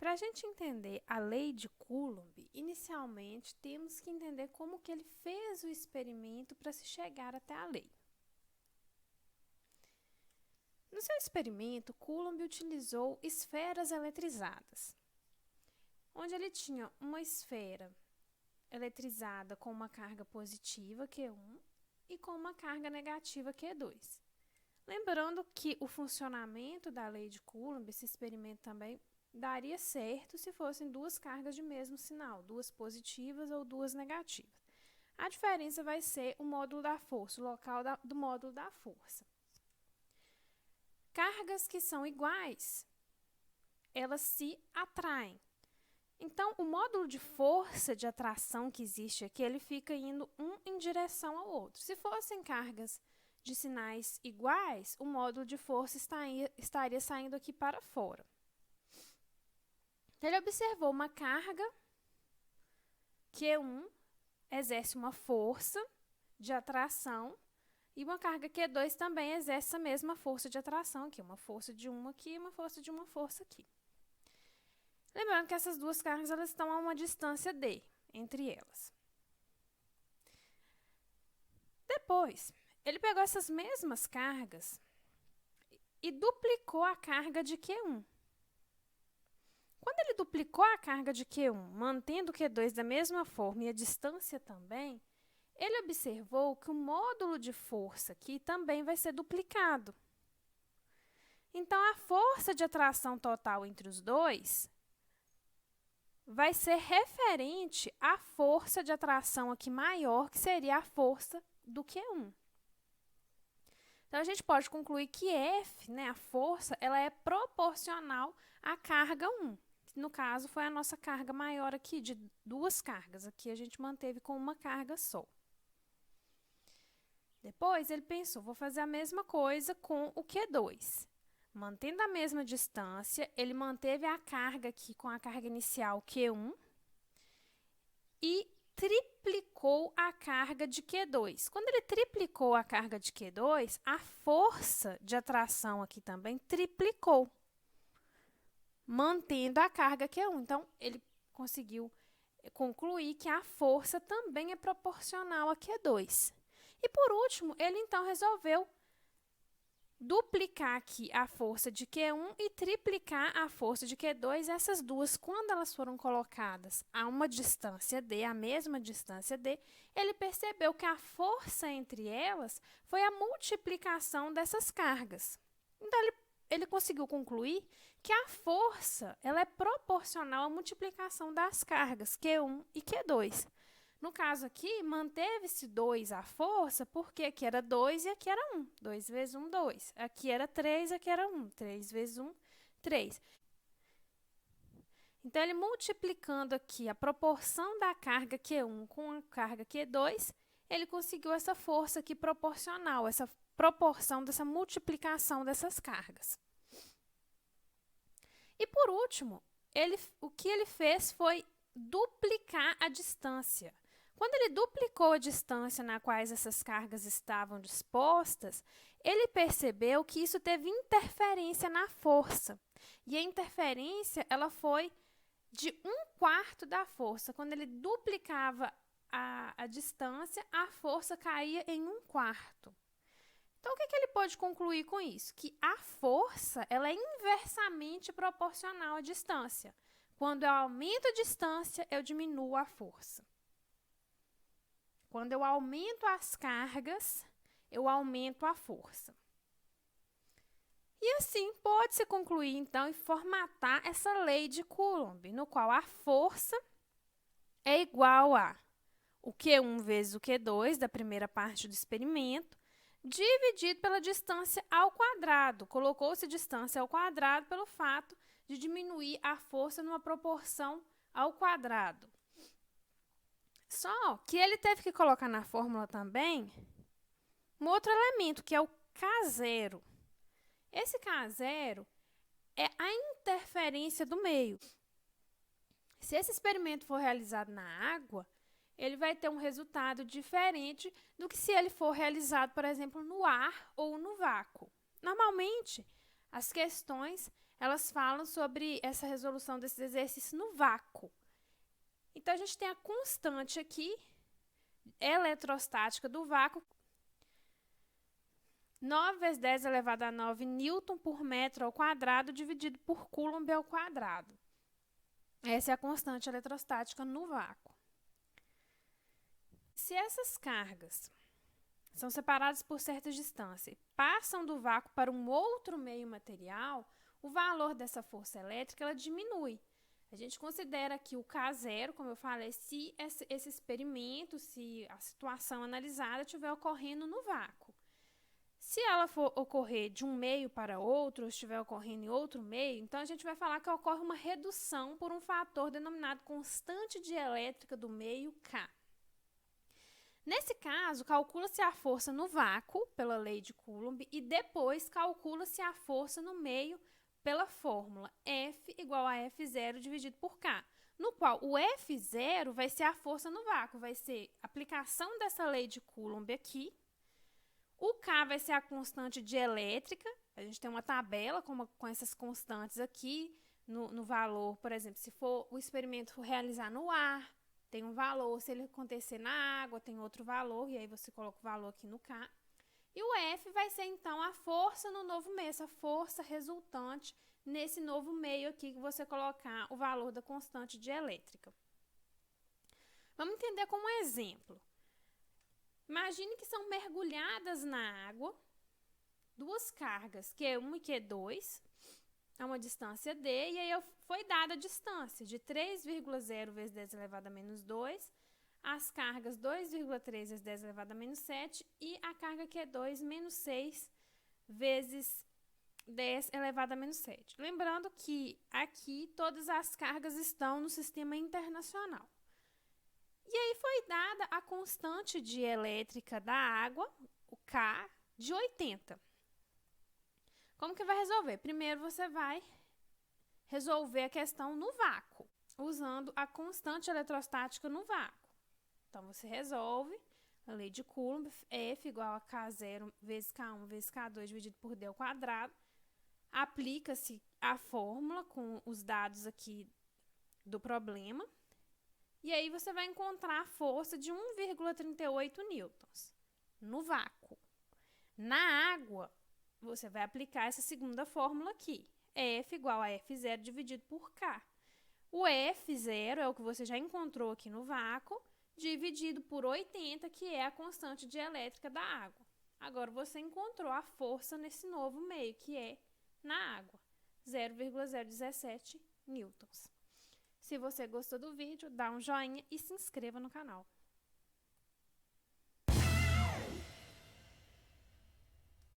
Para a gente entender a lei de Coulomb, inicialmente temos que entender como que ele fez o experimento para se chegar até a lei. No seu experimento, Coulomb utilizou esferas eletrizadas, onde ele tinha uma esfera eletrizada com uma carga positiva, Q1, e com uma carga negativa, Q2. Lembrando que o funcionamento da lei de Coulomb, esse experimento também daria certo se fossem duas cargas de mesmo sinal, duas positivas ou duas negativas. A diferença vai ser o módulo da força, o local do módulo da força. Cargas que são iguais, elas se atraem. Então, o módulo de força de atração que existe aqui, ele fica indo um em direção ao outro. Se fossem cargas de sinais iguais, o módulo de força estaria saindo aqui para fora. Ele observou uma carga, Q1 exerce uma força de atração e uma carga Q2 também exerce a mesma força de atração aqui, uma força de uma aqui e uma força de uma força aqui. Lembrando que essas duas cargas elas estão a uma distância D entre elas. Depois, ele pegou essas mesmas cargas e duplicou a carga de Q1. Quando ele duplicou a carga de Q1, mantendo o Q2 da mesma forma e a distância também, ele observou que o módulo de força aqui também vai ser duplicado. Então, a força de atração total entre os dois vai ser referente à força de atração aqui maior, que seria a força do Q1. Então, a gente pode concluir que F, a força, ela é proporcional à carga 1. No caso, foi a nossa carga maior aqui, de duas cargas. Aqui a gente manteve com uma carga só. Depois, ele pensou, vou fazer a mesma coisa com o Q2. Mantendo a mesma distância, ele manteve a carga aqui com a carga inicial Q1 e triplicou a carga de Q2. Quando ele triplicou a carga de Q2, a força de atração aqui também triplicou, mantendo a carga Q1. Então, ele conseguiu concluir que a força também é proporcional a Q2. E, por último, ele, então, resolveu duplicar aqui a força de Q1 e triplicar a força de Q2. Essas duas, quando elas foram colocadas a uma distância D, a mesma distância D, ele percebeu que a força entre elas foi a multiplicação dessas cargas. Então, ele conseguiu concluir que a força ela é proporcional à multiplicação das cargas Q1 e Q2. No caso aqui, manteve-se 2 a força, porque aqui era 2 e aqui era 1. 2 vezes 1, 2. Aqui era 3, aqui era 1. 3 vezes 1, 3. Então, ele multiplicando aqui a proporção da carga Q1 com a carga Q2, ele conseguiu essa força aqui proporcional, essa proporção dessa multiplicação dessas cargas. E, por último, o que ele fez foi duplicar a distância. Quando ele duplicou a distância na qual essas cargas estavam dispostas, ele percebeu que isso teve interferência na força. E a interferência ela foi de 1/4 da força. Quando ele duplicava a distância, a força caía em 1/4. Então, o que ele pode concluir com isso? Que a força ela é inversamente proporcional à distância. Quando eu aumento a distância, eu diminuo a força. Quando eu aumento as cargas, eu aumento a força. E assim, pode-se concluir, então, e formatar essa lei de Coulomb, no qual a força é igual a o Q1 vezes o Q2, da primeira parte do experimento, dividido pela distância ao quadrado. Colocou-se distância ao quadrado pelo fato de diminuir a força numa proporção ao quadrado. Só que ele teve que colocar na fórmula também um outro elemento, que é o K0. Esse K0 é a interferência do meio. Se esse experimento for realizado na água, ele vai ter um resultado diferente do que se ele for realizado, por exemplo, no ar ou no vácuo. Normalmente, as questões elas falam sobre essa resolução desses exercícios no vácuo. Então, a gente tem a constante aqui, eletrostática do vácuo, 9 vezes 10 elevado a 9 newton por metro ao quadrado, dividido por coulomb ao quadrado. Essa é a constante eletrostática no vácuo. Se essas cargas são separadas por certa distância e passam do vácuo para um outro meio material, o valor dessa força elétrica ela diminui. A gente considera aqui o K0, como eu falei, se esse experimento, se a situação analisada estiver ocorrendo no vácuo. Se ela for ocorrer de um meio para outro, ou estiver ocorrendo em outro meio, então a gente vai falar que ocorre uma redução por um fator denominado constante de elétrica do meio K. Nesse caso, calcula-se a força no vácuo, pela lei de Coulomb, e depois calcula-se a força no meio pela fórmula F igual a F0 dividido por K, no qual o F0 vai ser a força no vácuo, vai ser a aplicação dessa lei de Coulomb aqui. O K vai ser a constante de elétrica, a gente tem uma tabela com essas constantes aqui, no valor, por exemplo, se for o experimento realizar no ar, tem um valor, se ele acontecer na água, tem outro valor, e aí você coloca o valor aqui no K. E o F vai ser, então, a força no novo meio, essa força resultante nesse novo meio aqui que você colocar o valor da constante de elétrica. Vamos entender como um exemplo. Imagine que são mergulhadas na água duas cargas, Q1 e Q2, a uma distância D, e aí foi dada a distância de 3,0 vezes 10 elevado a menos 2, as cargas 2,3 vezes 10 elevado a menos 7 e a carga Q2 menos 6 vezes 10 elevado a menos 7. Lembrando que aqui todas as cargas estão no sistema internacional. E aí foi dada a constante de elétrica da água, o K, de 80. Como que vai resolver? Primeiro você vai resolver a questão no vácuo, usando a constante eletrostática no vácuo. Então, você resolve a lei de Coulomb, F igual a K0 vezes K1 vezes K2 dividido por D ao quadrado. Aplica-se a fórmula com os dados aqui do problema. E aí, você vai encontrar a força de 1,38 newtons no vácuo. Na água, você vai aplicar essa segunda fórmula aqui. F igual a F0 dividido por K. O F0 é o que você já encontrou aqui no vácuo, dividido por 80, que é a constante de elétrica da água. Agora, você encontrou a força nesse novo meio, que é na água, 0,017 newtons. Se você gostou do vídeo, dá um joinha e se inscreva no canal.